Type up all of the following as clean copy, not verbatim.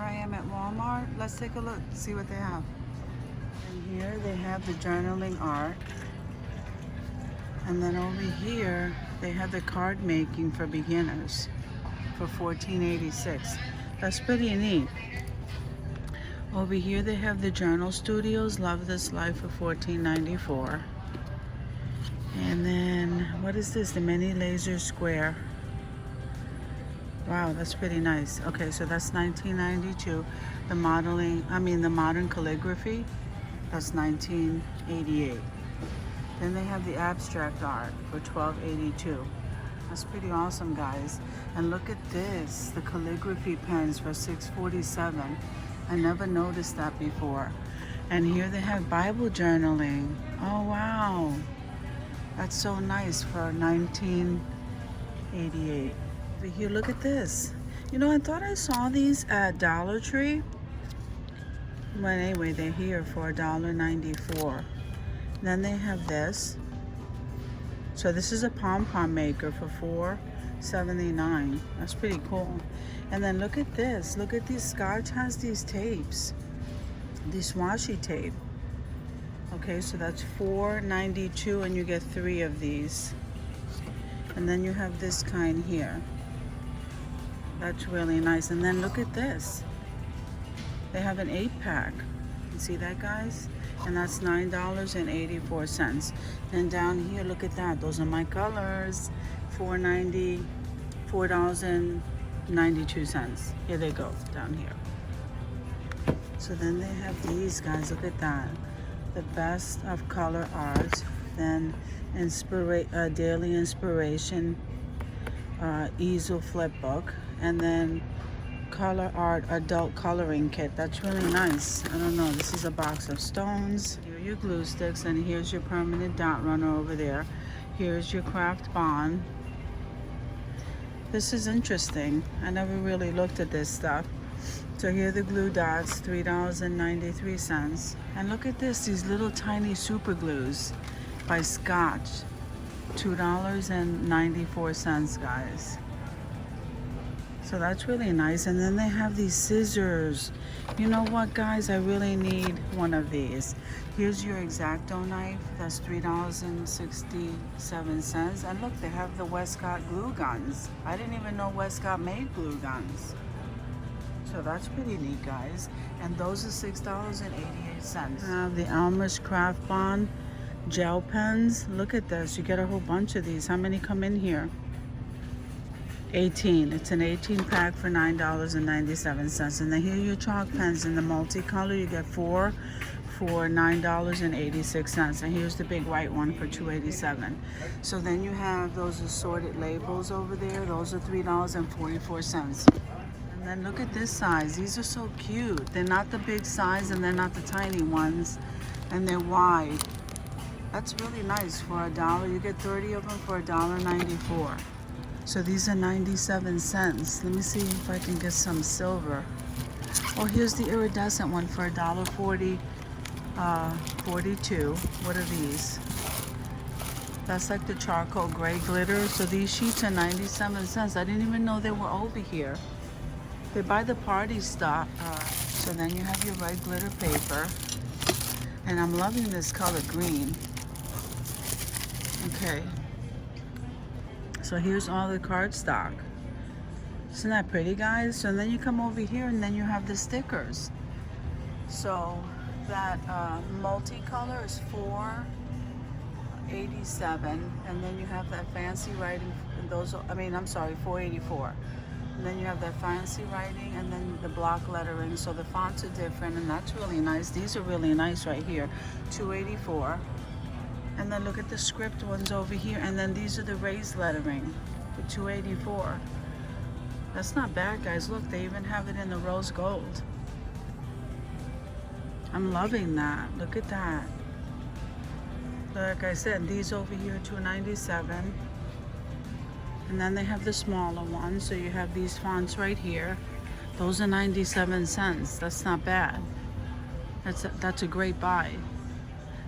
I am at Walmart. Let's take a look, see what they have. And here they have the journaling art. And then over here, they have the card making for beginners for $14.86. That's pretty neat. Over here they have the Journal Studios, Love This Life for $14.94. And then, what is this? The Mini Laser Square. Wow, that's pretty nice. Okay, so that's $19.92. The modern calligraphy, that's $19.88. Then they have the abstract art for $12.82. That's pretty awesome, guys. And look at this, the calligraphy pens for $6.47. I never noticed that before. And here they have Bible journaling. Oh, wow. That's so nice for $19.88. But here, look at this. You know, I thought I saw these at Dollar Tree. But anyway, they're here for $1.94. Then they have this. So this is a pom-pom maker for $4.79. That's pretty cool. And then look at this. Look at these. Scotch has these tapes. These washi tape. Okay, so that's $4.92 and you get 3 of these. And then you have this kind here. That's really nice. And then look at this. They have an 8-pack. You see that, guys? And that's $9.84. And down here, look at that. Those are my colors. $4.92. Here they go, down here. So then they have these, guys. Look at that. The best of color art. Then daily inspiration easel flip book. And then color art adult coloring kit. That's really nice. I don't know, this is a box of stones. Here are your glue sticks, and here's your permanent dot runner over there. Here's your craft bond. This is interesting. I never really looked at this stuff. So here are the glue dots, $3.93. And look at this, these little tiny super glues by Scotch, $2.94, guys. So that's really nice. And then they have these scissors. You know what, guys? I really need one of these. Here's your X-Acto knife. That's $3.67. And look, they have the Westcott glue guns. I didn't even know Westcott made glue guns. So that's pretty neat, guys. And those are $6.88. The Elmer's Craft Bond gel pens. Look at this. You get a whole bunch of these. How many come in here? 18. It's an 18 pack for $9.97. And then here are your chalk pens in the multicolor. You get 4 for $9.86. And here's the big white one for $2.87. So then you have those assorted labels over there. Those are $3.44. And then look at this size. These are so cute. They're not the big size and they're not the tiny ones. And they're wide. That's really nice. For $1, you get 30 of them for $1.94. So these are 97 cents. Let me see if I can get some silver. Oh, here's the iridescent one for $1.40, 42. What are these? That's like the charcoal gray glitter. So these sheets are 97 cents. I didn't even know they were over here. They buy the party stuff. So then you have your red glitter paper. And I'm loving this color green. Okay. So here's all the cardstock. Isn't that pretty, guys? So then you come over here and then you have the stickers. So that multicolor is $4.87, and then you have that fancy writing. And those are, $4.84. And then you have that fancy writing and then the block lettering. So the fonts are different, and that's really nice. These are really nice right here. $2.84. And then look at the script ones over here. And then these are the raised lettering for $2.84. That's not bad, guys. Look, they even have it in the rose gold. I'm loving that. Look at that. Like I said, these over here are $2.97. And then they have the smaller ones. So you have these fonts right here. Those are 97 cents. That's not bad. That's a great buy.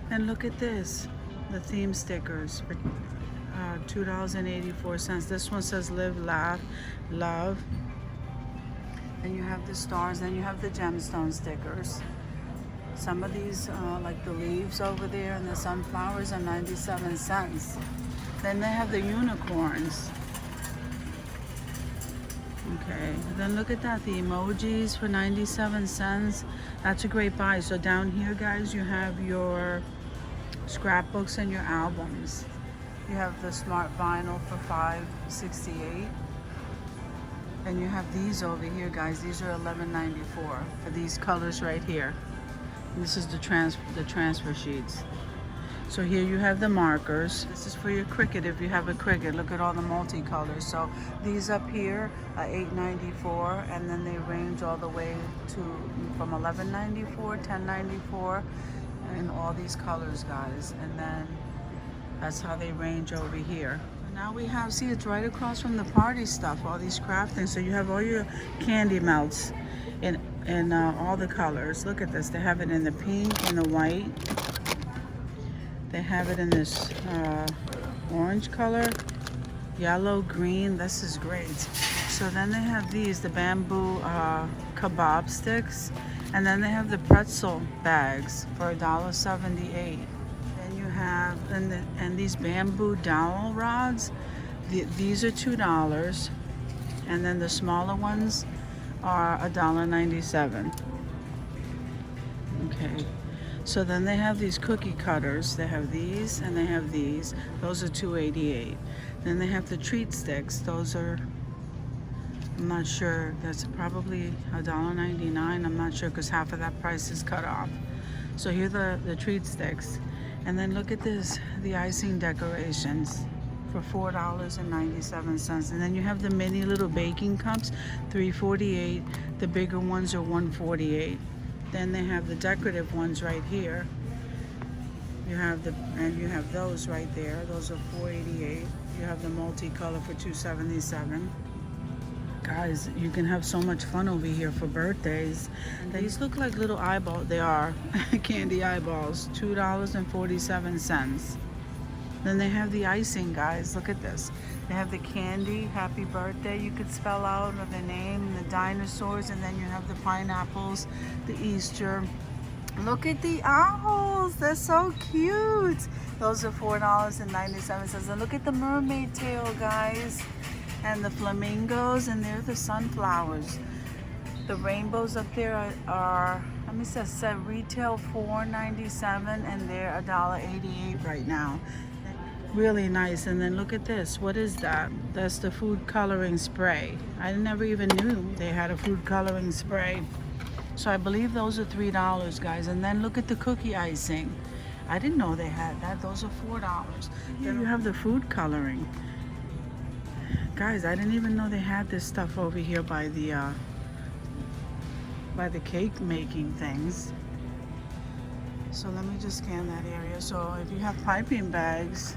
And look at this. The theme stickers for $2.84. This one says live, laugh, love. And you have the stars, then you have the gemstone stickers. Some of these, like the leaves over there and the sunflowers, are 97 cents. Then they have the unicorns. Okay, then look at that, the emojis for 97 cents. That's a great buy. So down here, guys, you have your scrapbooks and your albums. You have the smart vinyl for $5.68. And you have these over here, guys. These are $11.94 for these colors right here. And this is the transfer sheets. So here you have the markers. This is for your Cricut if you have a Cricut. Look at all the multicolors. So these up here are $8.94, and then they range all the way to from $11.94, $10.94, and all these colors, guys. And then that's how they range over here. Now we have, see, it's right across from the party stuff, all these crafting. So you have all your candy melts in all the colors. Look at this. They have it in the pink and the white. They have it in this orange color, yellow, green. This is great. So then they have these, the bamboo kebab sticks. And then they have the pretzel bags for $1.78. Then you have, and these bamboo dowel rods. These are $2. And then the smaller ones are $1.97. Okay. So then they have these cookie cutters. They have these and they have these. Those are $2.88. Then they have the treat sticks. Those are, I'm not sure, that's probably $1.99. I'm not sure because half of that price is cut off. So here are the treat sticks. And then look at this, the icing decorations for $4.97. And then you have the mini little baking cups, $3.48. The bigger ones are $1.48. Then they have the decorative ones right here. You have you have those right there. Those are $4.88. You have the multicolor for $2.77. Guys, you can have so much fun over here for birthdays. And these look like little eyeballs. They are candy eyeballs. $2.47. Then they have the icing, guys. Look at this. They have the candy, happy birthday, you could spell out, or the name, the dinosaurs, and then you have the pineapples, the Easter. Look at the owls. They're so cute. Those are $4.97. And look at the mermaid tail, guys. And the flamingos, and they're the sunflowers. The rainbows up there are let me say, retail $4.97, and they're $1.88 right now. Really nice. And then look at this. What is that? That's the food coloring spray. I never even knew they had a food coloring spray. So I believe those are $3, guys. And then look at the cookie icing. I didn't know they had that. Those are $4. Then you have the food coloring. Guys, I didn't even know they had this stuff over here by the cake making things. So let me just scan that area. So if you have piping bags,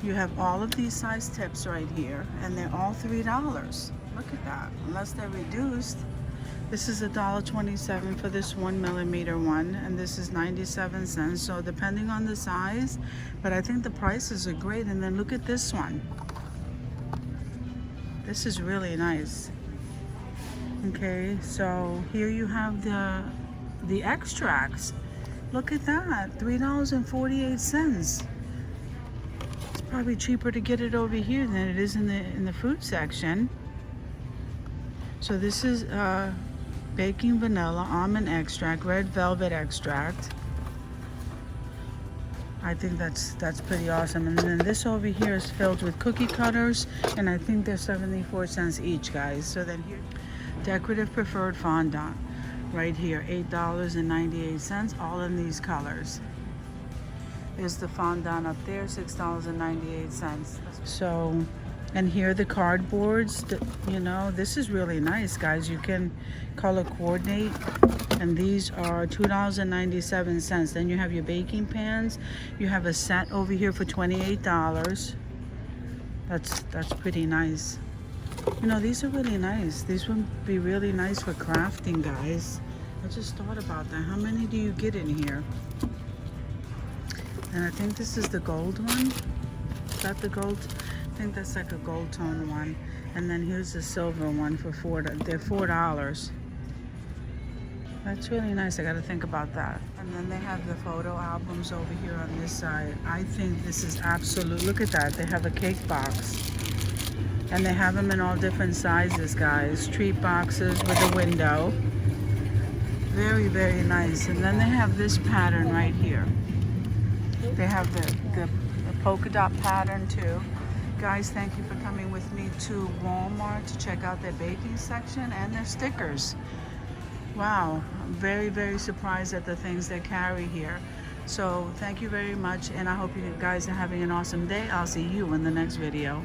you have all of these size tips right here, and they're all $3. Look at that, unless they're reduced. This is $1.27 for this 1 millimeter one, and this is 97 cents. So depending on the size, but I think the prices are great. And then look at this one. This is really nice. Okay, so here you have the extracts. Look at that, $3.48. It's probably cheaper to get it over here than it is in the fruit section. So this is baking vanilla, almond extract, red velvet extract. I think that's pretty awesome. And then this over here is filled with cookie cutters, and I think they're 74 cents each, guys. So then here, decorative preferred fondant. Right here, $8.98, all in these colors. There's the fondant up there, $6.98. So, and here the cardboards, you know, this is really nice, guys. You can color coordinate, and these are $2.97. Then you have your baking pans. You have a set over here for $28. That's pretty nice. You know, these are really nice. These would be really nice for crafting, guys. I just thought about that. How many do you get in here? And I think this is the gold one. Is that the gold? I think that's like a gold tone one. And then here's the silver one for they're $4. That's really nice. I got to think about that. And then they have the photo albums over here on this side. I think this is absolute. Look at that. They have a cake box. And they have them in all different sizes, guys. Treat boxes with a window. Very, very nice. And then they have this pattern right here. They have the polka dot pattern too. Guys, thank you for coming with me to Walmart to check out their baking section and their stickers. Wow, I'm very, very surprised at the things they carry here. So thank you very much, and I hope you guys are having an awesome day. I'll see you in the next video.